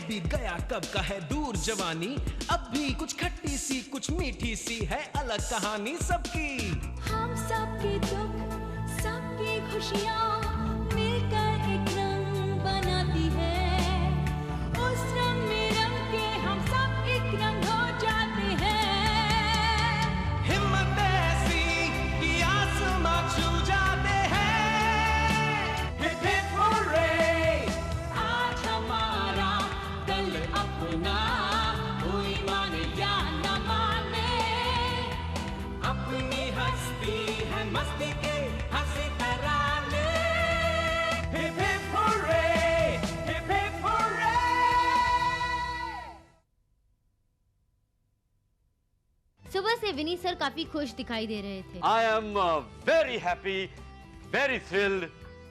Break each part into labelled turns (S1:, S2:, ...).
S1: बीत गया कब का है दूर जवानी, अब भी कुछ खट्टी सी कुछ मीठी सी है अलग कहानी सबकी।
S2: हम सबके दुख सबकी खुशियाँ मिलकर एक रंग बनाती है, उस रंग में रंग के हम सब एक रंग हो जाते हैं।
S1: हिम्मत ऐसी कि आसमां छू जाते हैं। हिप हिप हुर्रे,
S2: आज हमारा कल अपना, कोई माने या न माने,
S1: अपनी हस्ती है मस्ती के हंसी तराने। Hip hip hurray, hip hip hurray.
S3: सुबह से विनी सर काफी खुश दिखाई दे रहे थे।
S4: I am very happy, very thrilled,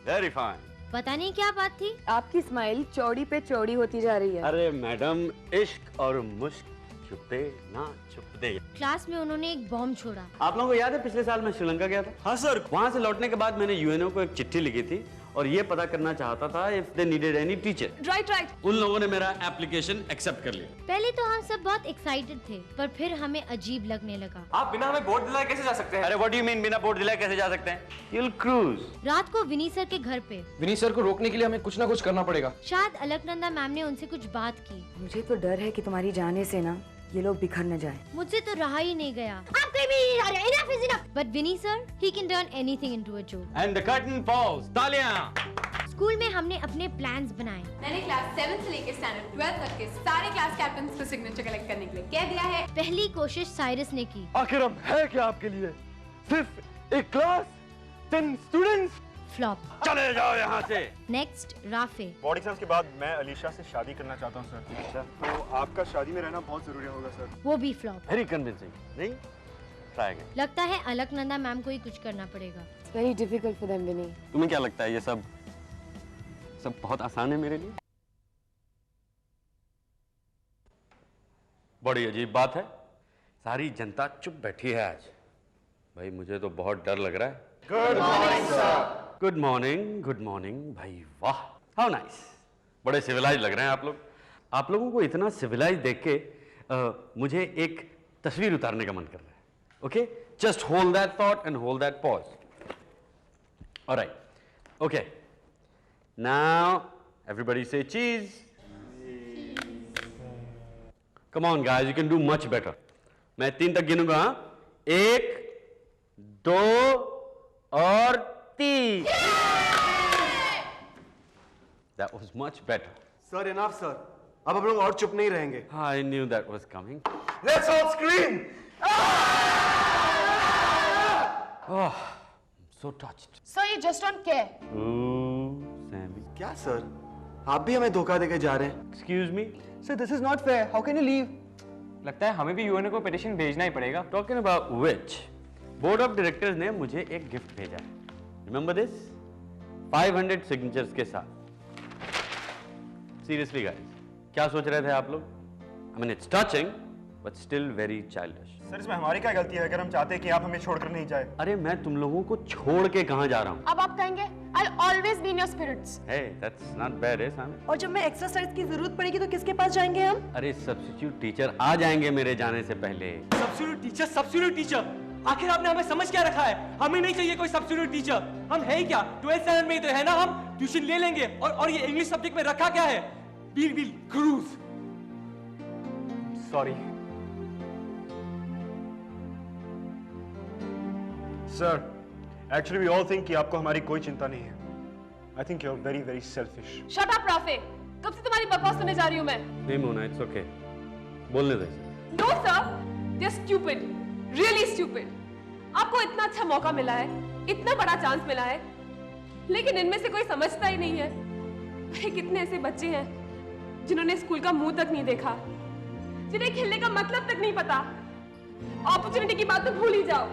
S4: very fine.
S3: पता नहीं क्या बात थी।
S5: आपकी स्माइल चौड़ी पे चौड़ी होती जा रही है।
S4: अरे मैडम, इश्क और मुश्क छुपते ना छुपते।
S3: क्लास में उन्होंने एक बॉम्ब छोड़ा।
S4: आप लोगों को याद है पिछले साल मैं श्रीलंका गया था?
S6: हाँ सर।
S4: वहाँ से लौटने के बाद मैंने यूएनओ को एक चिट्ठी लिखी थी और ये पता करना चाहता था if they needed any teacher.
S5: Right.
S4: उन लोगों ने मेरा एप्लीकेशन एक्सेप्ट कर लिया।
S3: पहले तो हम सब बहुत एक्साइटेड थे, पर फिर हमें अजीब लगने लगा।
S6: आप बिना हमें बोर्ड दिलाए कैसे जा सकते हैं?
S4: अरे व्हाट डू यू मीन बिना बोर्ड दिलाए कैसे जा सकते हैं? You'll cruise.
S3: रात को विनी सर के घर पे
S6: विनी सर को रोकने के लिए हमें कुछ ना कुछ करना पड़ेगा।
S3: शायद अलकनंदा मैम ने उनसे कुछ बात की।
S5: मुझे तो डर है कि तुम्हारी जाने से ना ये लोग बिखर न जाएं।
S3: मुझसे तो रहा ही नहीं गया। But Vinny sir, he can turn anything into a joke.
S4: And the curtain falls. तालियां।
S3: स्कूल में हमने अपने प्लान्स बनाए।
S7: मैंने क्लास 7 से लेकर स्टैंडर्ड 12 तक के सारे क्लास कैप्टन्स को सिग्नेचर कलेक्ट करने के लिए कह दिया है।
S3: पहली कोशिश साइरस ने की।
S6: आखिर हम है क्या आपके लिए? सिर्फ एक क्लास, 10 स्टूडेंट्स।
S3: फ्लॉप।
S4: चले जाओ यहाँ से।
S3: Next Rafe.
S8: बोर्ड एग्जाम्स के बाद मैं अलीशा से शादी करना चाहता हूँ सर। अच्छा। तो आपका शादी में रहना बहुत जरूरी होगा सर।
S3: वो भी फ्लॉप।
S4: Very convincing. नहीं? Try again.
S3: लगता है अलकनंदा मैम को ही कुछ करना पड़ेगा।
S5: It's very difficult for them, Vinny.
S4: तुम्हें क्या लगता है ये सब बहुत आसान है मेरे लिए? बड़ी अजीब बात है, सारी जनता चुप बैठी है आज। भाई मुझे तो बहुत डर लग रहा है।
S8: Good morning sir.
S4: Good morning भाई, वाह हाउ नाइस। बड़े सिविलाइज लग रहे हैं आप लोग। आप लोगों को इतना सिविलाइज देख के मुझे एक तस्वीर उतारने का मन कर रहा है। Okay, just hold that thought and hold that pause. Alright, okay, now everybody से चीज। Come on guys, you can do much better. मैं 3 तक गिनूंगा। 1 2 और 3। That was much better.
S6: Sir enough sir, अब हम लोग और चुप नहीं रहेंगे।
S4: I knew that was coming.
S6: Let's all scream!
S4: Oh, I'm so touched.
S7: So you just don't care.
S4: Ooh, Sammy.
S6: क्या सर, आप भी हमें धोखा देके जा रहे हैं?
S4: Excuse me?
S6: Sir this is not fair, how can you leave? लगता है हमें भी यूएनओ को पिटीशन भेजना ही पड़ेगा।
S4: Talking about which, Board of Directors ने मुझे एक गिफ्ट भेजा है। Remember this? 500 signatures के साथ। Seriously guys, क्या सोच रहे थे आप लोग? I mean it's touching, but still very childish.
S8: Sir इसमें हमारी क्या गलती है अगर हम चाहते हैं कि आप हमें छोड़कर नहीं जाए?
S4: अरे मैं तुम लोगों को छोड़ के कहाँ जा रहा हूँ?
S7: अब आप कहेंगे I'll always be in your spirits.
S4: Hey, that's not bad, है Sammy?
S5: और जब मैं एक्सरसाइज की जरूरत पड़ेगी तो किसके पास जाएंगे हम?
S4: अरे सब्स्टिट्यूट टीचर आ जाएंगे मेरे जाने से पहले।
S6: सब्स्टिट्यूट टीचर, आखिर आपने हमें समझ क्या रखा है? हमें नहीं चाहिए कोई सब्स्टिट्यूट टीचर। हम है ही क्या? 12th स्टैंडर्ड में ही तो है ना हम? ट्यूशन ले लेंगे। और ये इंग्लिश सब्जेक्ट में रखा क्या है? बिल क्रूज। Sorry
S8: sir, actually we all think कि आपको हमारी कोई चिंता नहीं है। I think you are very very selfish.
S7: Shut up, राफे। कब से तुम्हारी बकवास सुनने जा रही हूँ मैं?
S4: नहीं मोना, इट्स ओके, बोलने दे।
S7: No sir, they're stupid, really stupid. आपको इतना अच्छा मौका मिला है, इतना बड़ा चांस मिला है, लेकिन इनमें से कोई समझता ही नहीं है। अरे कितने ऐसे बच्चे हैं जिन्होंने स्कूल का मुंह तक नहीं देखा, जिन्हें खेलने का मतलब तक नहीं पता। अपॉर्चुनिटी की बात तो भूल ही जाओ।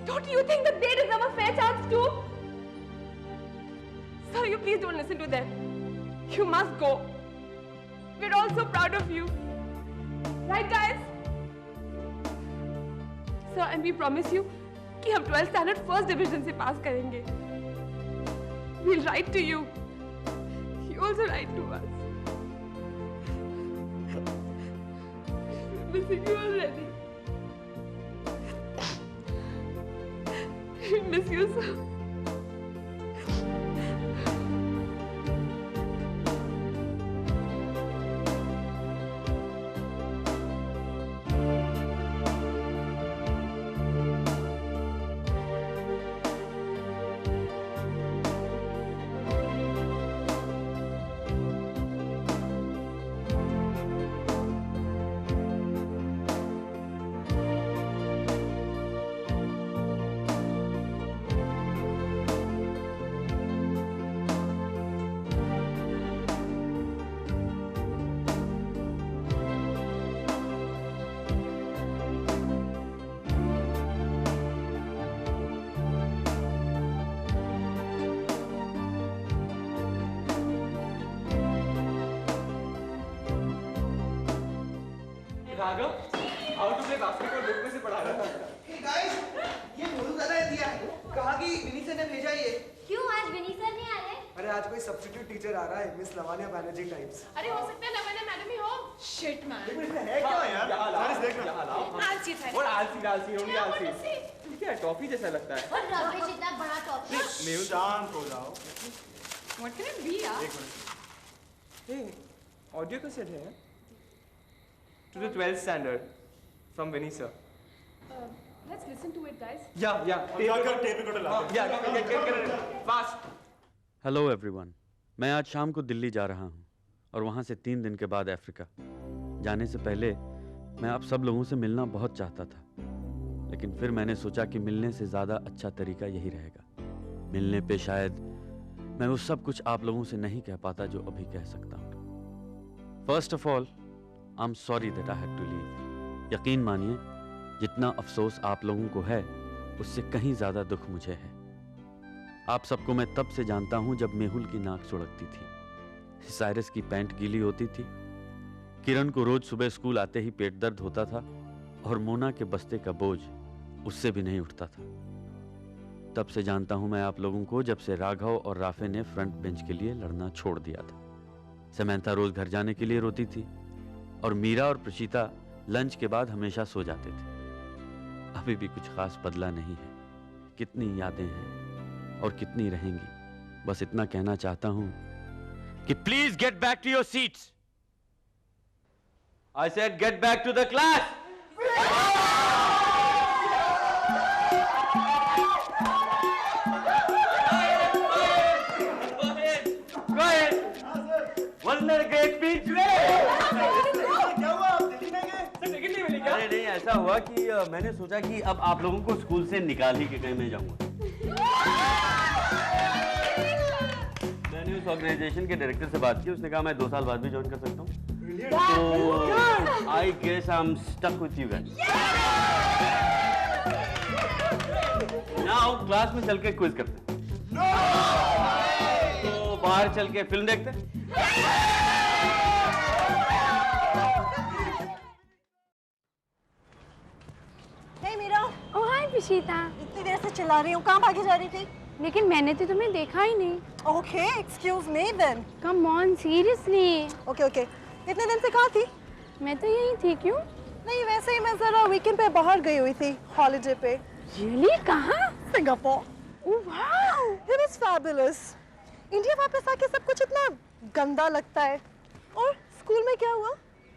S7: Don't you think that they deserve a fair chance too? Sir, you please don't listen to them. You must go. We're all so proud of you. Right, guys? Sir, and we promise you कि हम 12th standard first division से पास करेंगे. We'll write to you. You also write to us. missing you already. I miss you so.
S6: Raghav, how to play basketball book में से पढ़ा रहा था।
S9: Hey guys, ये मोरू दादा ने दिया है। कहा कि विनी सर ने भेजा ये।
S3: क्यों आज विनी सर नहीं आ रहे?
S9: अरे आज कोई सब्स्टिट्यूट टीचर आ रहा है, मिस लवानिया बैनर्जी टाइप्स।
S7: अरे हो सकता है लवन्या मैडम ही हो। Shit man.
S9: है क्या यार? सारिस देखना।
S7: आलसी था।
S6: और आलसी, ओनली आलसी। क्या टॉफी जैसा लगता है?
S3: और रमेश इतना बड़ा टॉपिक।
S6: मेहुल
S8: शांत हो जाओ।
S7: What can it be यार?
S8: एक मिनट।
S6: Hey, ऑडियो कैसेट है? To the 12th standard from Vinny sir.
S7: Let's listen to it, guys.
S6: Yeah.
S8: Tape recorder ला दे।
S6: Get fast.
S4: हेलो एवरीवन, मैं आज शाम को दिल्ली जा रहा हूँ और वहाँ से 3 दिन के बाद अफ्रीका। जाने से पहले मैं आप सब लोगों से मिलना बहुत चाहता था, लेकिन फिर मैंने सोचा कि मिलने से ज़्यादा अच्छा तरीका यही रहेगा। मिलने पे शायद मैं वो सब कुछ आप लोगों से नहीं कह पाता जो अभी कह सकता हूँ। First of all, I am sorry that I had to leave. यकीन मानिए, जितना अफसोस आप लोगों को है उससे कहीं ज़्यादा दुख मुझे है। आप सबको मैं तब से जानता हूं जब मेहुल की नाक सुड़कती थी, साइरस की पैंट गीली होती थी, किरण को रोज सुबह स्कूल आते ही पेट दर्द होता था और मोना के बस्ते का बोझ उससे भी नहीं उठता था। तब से जानता हूं मैं आप लोगों को जब से राघव और राफे ने फ्रंट बेंच के लिए लड़ना छोड़ दिया था। समंथा रोज घर जाने के लिए रोती थी और मीरा और प्रशीता लंच के बाद हमेशा सो जाते थे। अभी भी कुछ खास बदला नहीं है। कितनी यादें हैं और कितनी रहेंगी। बस इतना कहना चाहता हूं कि please get back to your seats. I said get back to the class. Wasn't that a great speech?
S9: क्या हुआ? आप दिल्ली नहीं गए?
S6: सर टिकट नहीं मिली क्या?
S4: अरे नहीं, ऐसा हुआ कि मैंने सोचा कि अब आप लोगों को स्कूल से निकाल ही के कहीं मैं जाऊंगा। मैंने उस ऑर्गेनाइजेशन के डायरेक्टर से बात की, उसने कहा मैं 2 साल बाद भी ज्वाइन कर सकता हूँ। तो I guess I am stuck with you guys. Now class में चल के क्विज करते हैं। तो बाहर चल के फिल्म देखते हैं।
S10: हे मीरा।
S3: ओह हाय प्रशीता।
S10: इतनी देर से चिल्ला रही हूँ, कहाँ भागी जा रही थी?
S3: लेकिन मैंने तो तुम्हें देखा ही नहीं।
S10: Okay, excuse me then.
S3: Come on seriously.
S10: Okay, इतने दिन से कहाँ थी?
S3: मैं तो यही थी। क्यों?
S10: नहीं, वैसे ही मैं जरा वीकेंड पे बाहर गई हुई थी, हॉलिडे पे।
S3: रियली? कहाँ?
S10: Singapore.
S3: Oh wow,
S10: it was fabulous. India वापस आके सब कुछ इतना गंदा लगता है। और स्कूल में क्या हुआ?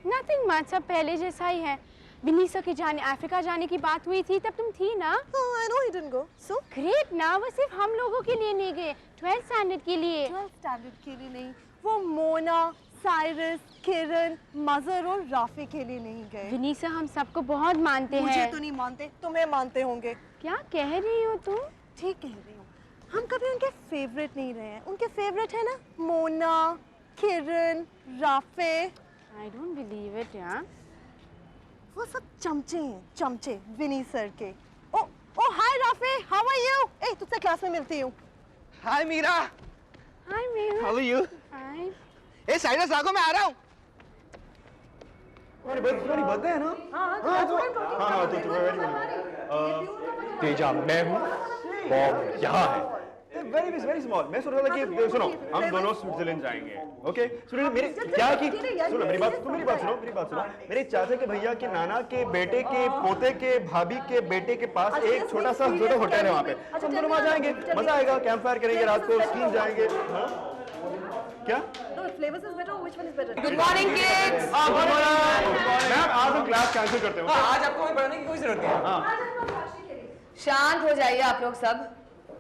S3: नथिंग मच, सब पहले जैसा ही है। विनीसा के अफ्रीका जाने की बात हुई थी, तब तुम थी ना?
S10: I know he didn't go. So
S3: great ना, वो सिर्फ हम लोगों के लिए नहीं गए, 12th स्टैंडर्ड के लिए।
S10: 12th स्टैंडर्ड के लिए नहीं, वो मोना, साइरस, किरण, मजर और राफी के लिए नहीं गए।
S3: विनीसा हम सबको बहुत मानते हैं।
S10: मुझे तो नहीं मानते, तुम्हें मानते होंगे।
S3: क्या कह रही हो तुम?
S10: ठीक कह रही हूँ। हम कभी उनके फेवरेट नहीं रहे हैं। उनके फेवरेट है ना Mona, Kiran, Rafe.
S3: I don't believe it यार।
S10: वो सब चमचे हैं, चमचे विनी सर के। Oh hi Rafe, how are you? ए, तुझसे क्लास में मिलती हूँ।
S9: Hi Meera.
S3: Hi Mehul.
S9: How are you?
S3: Hi.
S9: ए साइरस राघव, मैं आ रहा हूँ। तुम्हारी बर्थडे है ना?
S8: हाँ, तो तुम्हें तेजा मैं हूँ, बॉब यहाँ है। Very small. मैं सोच रहा था कि सुनो, हम दोनों स्विट्जरलैंड जाएंगे, ओके? सुनो मेरे क्या है कि सुनो मेरी बात सुनो। मेरे चाचा के भैया के नाना के बेटे के पोते के भाभी के बेटे के पास एक छोटा सा होटल है वहाँ पे। हम दोनों वहाँ जाएंगे, मजा आएगा, कैंप फायर करेंगे, रात को स्कीइंग जाएंगे। क्या?
S5: Good morning kids.
S8: मैम आज हम क्लास कैंसिल करते हैं।
S6: आज आपको हमें पढ़ाने की कोई जरूरत नहीं है।
S5: शांत हो जाइए आप लोग सब।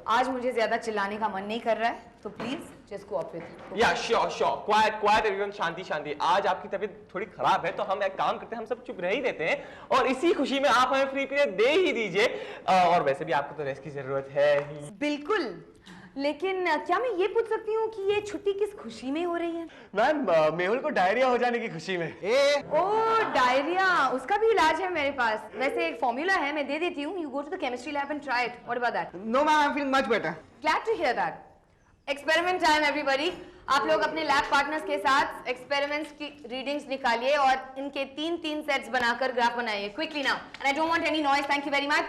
S5: आज मुझे ज्यादा चिल्लाने का मन नहीं कर रहा है, तो प्लीज जस्ट कोऑपरेट।
S6: या श्योर क्वाइट एवरीवन, शांति। आज आपकी तबीयत थोड़ी खराब है तो हम एक काम करते हैं, हम सब चुप रह ही देते हैं और इसी खुशी में आप हमें फ्री पीरियड दे ही दीजिए। और वैसे भी आपको तो रेस्ट की जरूरत है ही।
S5: बिल्कुल, लेकिन क्या मैं ये पूछ सकती हूँ कि ये छुट्टी किस खुशी में हो रही है?
S8: मैम मेहुल को डायरिया हो जाने की खुशी में।
S5: ओह डायरिया, उसका भी इलाज है मेरे पास। वैसे एक फॉर्मूला है, मैं दे देती हूँ। You go to the chemistry lab and try it. What about that?
S9: No ma'am, I am feeling much better.
S5: Glad to hear that. Experiment time everybody. आप लोग अपने लैब पार्टनर्स के साथ एक्सपेरिमेंट्स की रीडिंग्स निकालिए और इनके 3-3 सेट्स बनाकर ग्राफ बनाइए quickly now. And I don't want any noise. Thank you very much.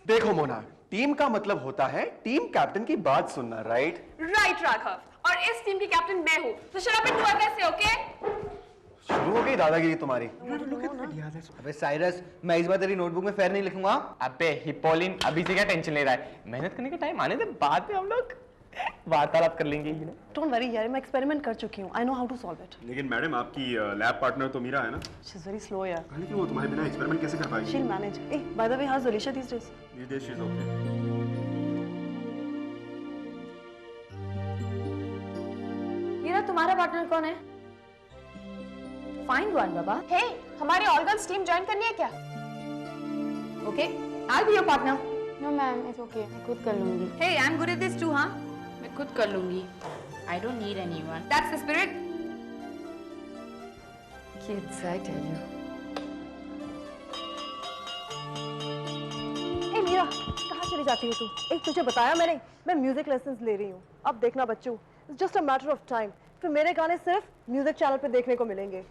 S11: देखो मोना, टीम का मतलब होता है टीम कैप्टन की बात सुनना, राइट?
S7: राइट राघव, और इस टीम की कैप्टन मैं हूँ, तो shut up and do your best, okay?
S11: शुरू हो गई दादागिरी तुम्हारी।
S9: अबे साइरस, मैं इस बार तेरी नोटबुक में फेयर नहीं लिखूंगा।
S6: अबे हिपोलिन, अभी से क्या टेंशन ले रहा है? मेहनत करने का टाइम आने दे, बाद में हम लोग वार्तालाप कर लेंगे।
S10: डोंट वरी यार, मैं एक्सपेरिमेंट कर चुकी हूँ। I know how to solve it.
S8: लेकिन मैडम आपकी लैब पार्टनर तो मीरा है ना?
S10: शी इज वेरी स्लो यार।
S8: लेकिन वो तुम्हारे बिना एक्सपेरिमेंट कैसे कर पाएगी?
S10: She will manage. Ah by the way, how is Alisha these days?
S8: She is okay.
S5: Meera, तुम्हारा पार्टनर कौन है? फाइंड वन बाबा।
S7: हे, हमारी ऑल गर्ल्स टीम ज्वाइन करनी है क्या?
S5: Okay, I be your partner.
S3: No ma'am, it's okay. मैं खुद कर लूँगी।
S5: Hey, I'm good at this too, हाँ?
S3: मैं खुद कर लूँगी। I don't need anyone.
S5: That's the spirit. Kids, I tell you.
S10: ए मीरा, कहाँ चली जाती है तू? एक तुझे बताया मैंने, मैं म्यूजिक लेसन्स ले रही हूँ। अब देखना बच्चों, it's just a matter of time. फिर मेरे गाने सिर्फ म्यूजिक चैनल पे देखने को मिलेंगे।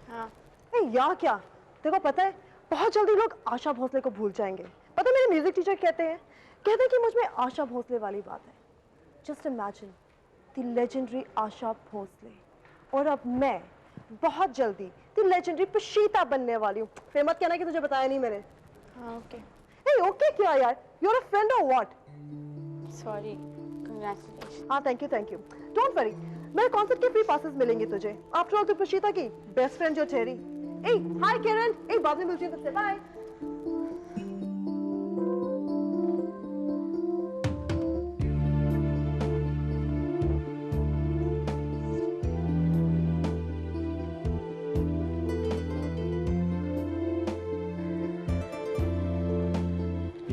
S3: हाँ।
S10: ए यार क्या? देखो पता है, बहुत जल्दी लोग आशा भोसले को भूल जाएंगे। पता है मेरे म्यूजिक टीचर कहते हैं कि मुझ में आशा भोसले वाली बात है। Just imagine the legendary Asha Bhosle. और अब मैं बहुत जल्दी द लेजेंडरी पशीता बनने वाली हूँ। फिर मत कहना कि तुझे बताया नहीं मैंने।
S3: हाँ ओके।
S10: ए ओके क्या यार? यू आर अ फ्रेंड और व्हाट?
S3: Sorry, congratulation.
S10: हाँ थैंक यू। डोंट वरी, मेरे कॉन्सर्ट के फ्री पासेस मिलेंगे तुझे। आफ्टर ऑल तू पशीता की बेस्ट फ्रेंड जो ठहरी। ए हाय किरण, ए बाद में मिलती हूँ तुझसे। बाय।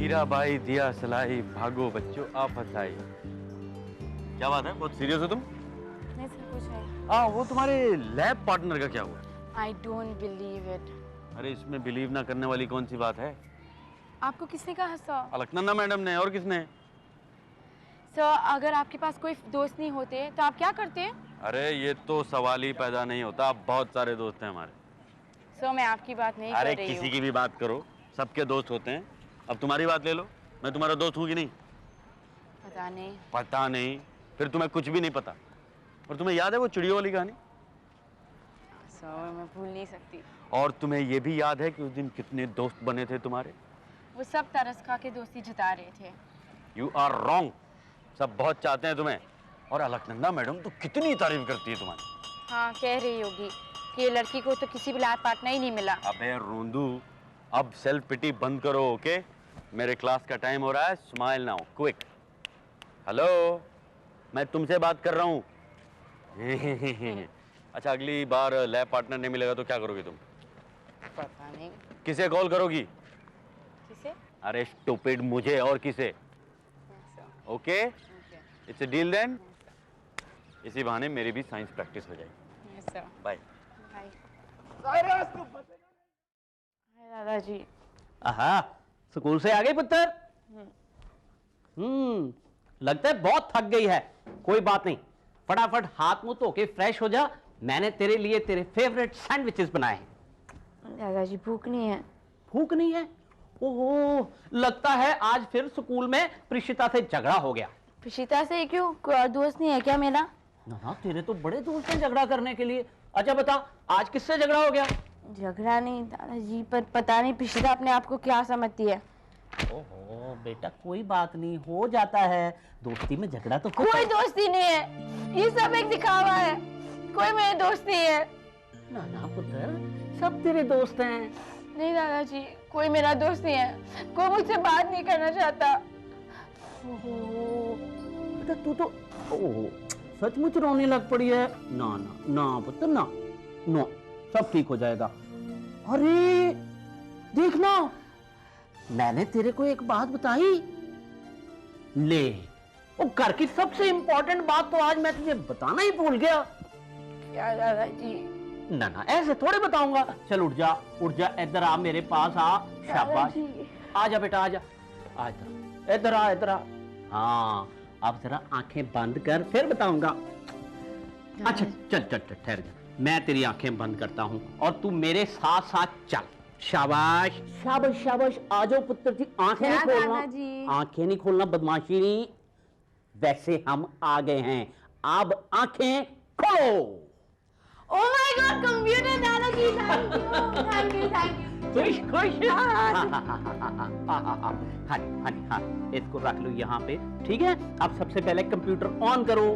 S4: मीराबाई दिया सलाई, भागो बच्चों आपस आई। क्या बात है, बहुत सीरियस हो तुम?
S3: नहीं सर, कुछ है।
S4: हाँ, वो तुम्हारे लैब पार्टनर का क्या हुआ?
S3: I don't believe it.
S4: अरे इसमें बिलीव ना करने वाली कौन सी बात है?
S3: आपको किसने कहा सर?
S4: अलकनंदा मैडम ने। और किसने?
S3: सर, अगर आपके पास कोई दोस्त नहीं होते तो आप क्या करते?
S4: अरे ये तो सवाल ही पैदा नहीं होता। बहुत सारे दोस्त हैं हमारे।
S3: सर, मैं आपकी बात नहीं कर रही हूँ।
S4: अरे किसी की भी बात करो, सबके दोस्त होते हैं। अब तुम्हारी बात ले लो, मैं तुम्हारा दोस्त हूँ कि नहीं?
S3: पता नहीं।
S4: पता नहीं? फिर तुम्हें कुछ भी नहीं पता। और तुम्हें याद है वो चिड़ियों वाली कहानी?
S3: सर, मैं भूल नहीं सकती।
S4: और तुम्हें ये भी याद है कि उस दिन कितने दोस्त बने थे तुम्हारे?
S3: वो सब तरस खा के दोस्ती जता रहे थे।
S4: You are wrong. सब बहुत चाहते हैं तुम्हें। और अलकनंदा मैडम तो कितनी तारीफ करती है तुम्हारी।
S3: हाँ, कह रही होगी कि ये लड़की को तो किसी भी लैब पार्टनर ही नहीं मिला।
S4: अबे रोंदू, अब सेल्फ पिटी बंद करो, ओके? मेरे क्लास का टाइम हो रहा है। Smile now, quick. हेलो, मैं तुमसे बात कर रहा हूँ। अच्छा, अगली बार लैब पार्टनर नहीं मिलेगा तो क्या करोगी तुम?
S3: पता नहीं।
S4: किसे कॉल करोगी?
S3: किसे?
S4: अरे स्टूपिड, मुझे और किसे? Okay, it's a deal then. इसी बहाने मेरी भी साइंस प्रैक्टिस हो जाएगी। बाय।
S3: दादाजी।
S12: आहा, स्कूल से आ गई पुत्र? लगता है बहुत थक गई है। कोई बात नहीं, फटाफट हाथ मुंह धो के फ्रेश हो जा। मैंने तेरे लिए तेरे फेवरेट सैंडविचेस बनाए हैं।
S3: दादाजी, भूख नहीं है।
S12: भूख नहीं है? ओहो, लगता है आज फिर स्कूल में प्रिशिता से झगड़ा हो गया।
S5: प्रिशिता से क्यों? कोई और दोस्त नहीं है क्या मेरा?
S12: ना, तेरे तो बड़े दोस्त हैं झगड़ा करने के लिए। अच्छा बता, आज किससे झगड़ा हो गया?
S5: झगड़ा नहीं दादाजी, पर पता नहीं प्रिशिता अपने आप को क्या समझती है।
S12: ओहो बेटा, कोई बात नहीं, हो जाता है, दोस्ती में झगड़ा तो
S5: कोई दोस्ती नहीं है, ये सब एक दिखावा है, कोई मेरे दोस्त नहीं है।
S12: ना पुत्र, सब तेरे दोस्त हैं।
S5: नहीं दादाजी, कोई मेरा दोस्त नहीं है, कोई मुझसे बात नहीं करना चाहता।
S12: ओहो बेटा, तू तो ओहो सचमुच रोने लग पड़ी है। ना ना ना पुत्र, ना नो, सब ठीक हो जाएगा। अरे देखना, मैंने तेरे को एक बात बताई। ले, वो घर की सबसे इंपॉर्टेंट बात तो आज मैं तुझे बताना ही भूल गया।
S5: क्या दादाजी?
S12: ना ना, ऐसे थोड़े बताऊंगा। चल उठ जा, इधर आ, मेरे पास आ। शाबाश, आजा बेटा, आजा, इधर आ, इधर आ। हाँ, अब जरा आंखें बंद कर, फिर बताऊंगा। अच्छा चल चल चल, ठहर जा, मैं तेरी आंखें बंद करता हूँ और तू मेरे साथ साथ चल। शाबाश शाबाश शाबाश, आ जाओ पुत्र जी, आंखें नहीं खोलना, आंखें नहीं खोलना, बदमाशी नहीं। वैसे हम आ गए हैं, अब आंखें खोलो।
S5: ओह माय गॉड, कंप्यूटर दादाजी, थैंक यू थैंक यू।
S12: खुश खुश। हाँ, इसको रख लो यहाँ पे, ठीक है। अब सबसे पहले कंप्यूटर ऑन करो।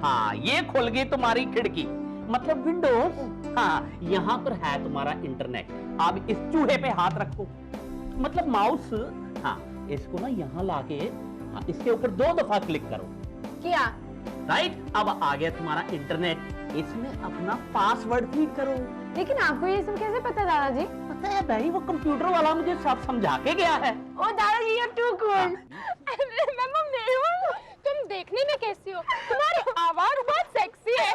S12: हाँ, ये खुल गई तुम्हारी खिड़की, मतलब विंडोज। हाँ, यहाँ पर है तुम्हारा इंटरनेट। अब इस चूहे पे हाथ रखो, मतलब माउस। हाँ, इसको ना यहाँ लाके, हाँ, इसके ऊपर 2 दफा क्लिक करो।
S5: किया?
S12: राइट, अब आ गया तुम्हारा इंटरनेट। इसमें अपना पासवर्ड फीड करो।
S5: लेकिन आपको ये सब कैसे पता दादाजी?
S12: पता है भाई, वो कंप्यूटर वाला मुझे सब समझा के गया है।
S5: ओ दादाजी, यू टू कूल।
S7: तुम देखने में कैसी हो? तुम्हारी आवाज बहुत सेक्सी है।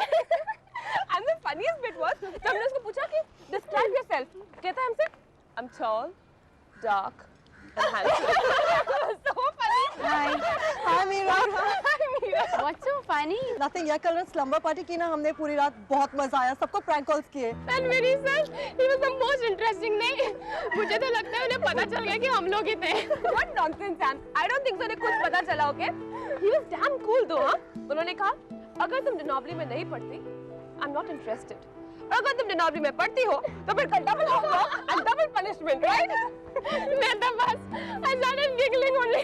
S7: And the funniest bit was, जब हमने उसको पूछा कि describe yourself, कहता है हमसे, I'm tall, dark, and handsome. So funny.
S10: Hi Meera.
S7: Hi Meera.
S5: What's so funny?
S10: Nothing यार, कल रात स्लम्बर पार्टी की ना हमने पूरी रात, बहुत मजा आया, सबको प्रैंक कॉल्स किए।
S7: And Vinny sir, he was the most interesting. नहीं, मुझे तो लगता है उन्हें पता चल गया कि हम लोग ही थे। What nonsense, Sam. I don't think so. उन्हें कुछ पता चला, okay? He was damn cool though, हाँ? उन्होंने कहा, अगर तुम डिनॉबली में नहीं पढ़ती, I'm not interested. और अगर तुम डिनॉबली में पढ़ती हो, तो फिर double homework and double punishment, right? मैं तो बस I started giggling only.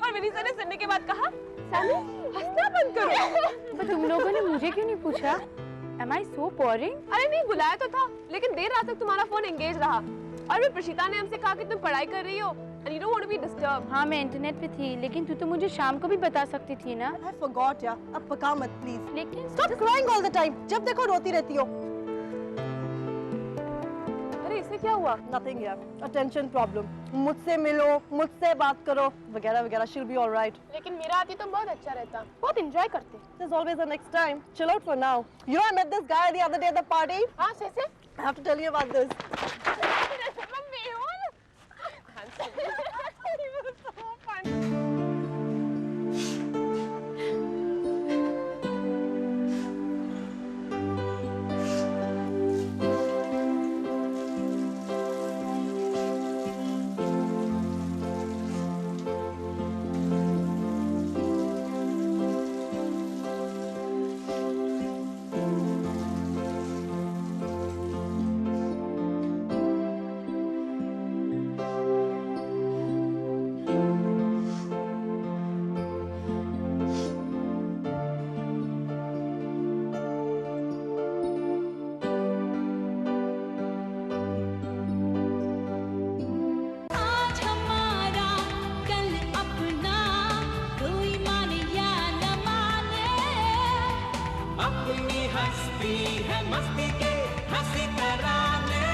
S7: और विनी सर ने सुनने के बाद कहा, सैमी, हंसना बंद करो।
S5: पर तुम लोगों ने मुझे क्यों नहीं पूछा? Am I so boring?
S7: अरे नहीं, बुलाया तो था, लेकिन देर रात तक तुम्हारा फोन एंगेज रहा। और फिर प्रशिता ने हमसे कहा कि तुम पढ़ाई कर रही हो and you don't want to be disturbed.
S5: हाँ, मैं इंटरनेट पे थी, लेकिन तू तो मुझे शाम को भी बता सकती थी ना।
S10: I forgot यार, अब पका मत प्लीज।
S5: लेकिन
S10: Stop crying all the time, जब देखो रोती रहती हो।
S7: अरे इससे क्या हुआ?
S10: Nothing यार, attention problem. मुझसे मिलो, मुझसे बात करो, वगैरह वगैरह, she'll be all right.
S7: लेकिन मेरा आती तो बहुत अच्छा रहता, बहुत एंजॉय करते।
S10: There's always a next time. Chill out for now. You know I met this guy the other day at the party.
S7: हाँ, से?
S10: I have to tell you about this.
S7: He was so funny.
S2: आज हमारा कल अपना, कोई माने या न माने,
S1: अपनी हस्ती है मस्ती के हंसी तराने।